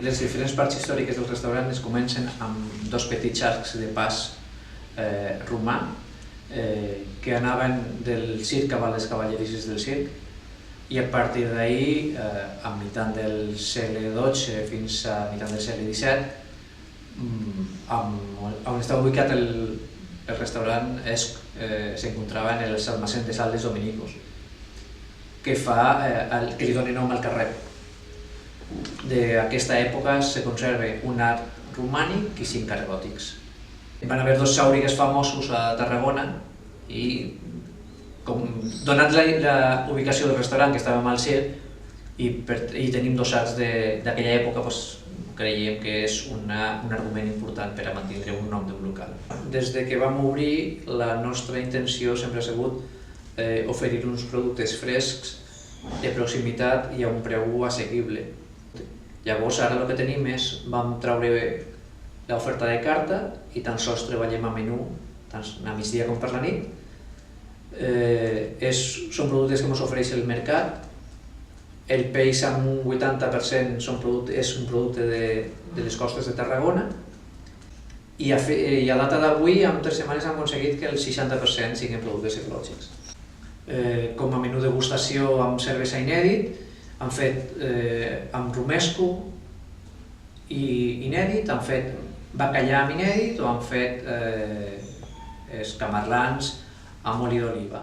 Les diferents parts històriques del restaurant es comencen amb dos petits arcs de pas romà que anaven del circ a les cavallerisses del circ, i a partir d'ahir, a meitat del segle XII fins a meitat del segle XVII, on estava ubicat el restaurant s'encontrava en els almacens de sal dels dominicos, que li dona nom al carrer. D'aquesta època se conserva un arc romànic i 5 arcs gòtics. Van haver dos xàurigues famosos a Tarragona i, donat la ubicació del restaurant, que estava al circ, i tenim dos arcs d'aquella època, creiem que és un argument important per a mantenir un nom d'un local. Des que vam obrir, la nostra intenció sempre ha sigut oferir uns productes frescs, de proximitat i a un preu assequible. Llavors, ara el que tenim és, vam treure l'oferta de carta i tan sols treballem a menú, tant a migdia com per la nit. Són productes que ens ofereix el mercat. El peix amb un 80% és un producte de les costes de Tarragona, i a data d'avui, en 3 setmanes, hem aconseguit que el 60% siguin productes ecològics. Com a menú degustació amb cervesa inèdit, han fet amb romesco inèdit, han fet bacallà amb inèdit o han fet escamarlans amb oli d'oliva.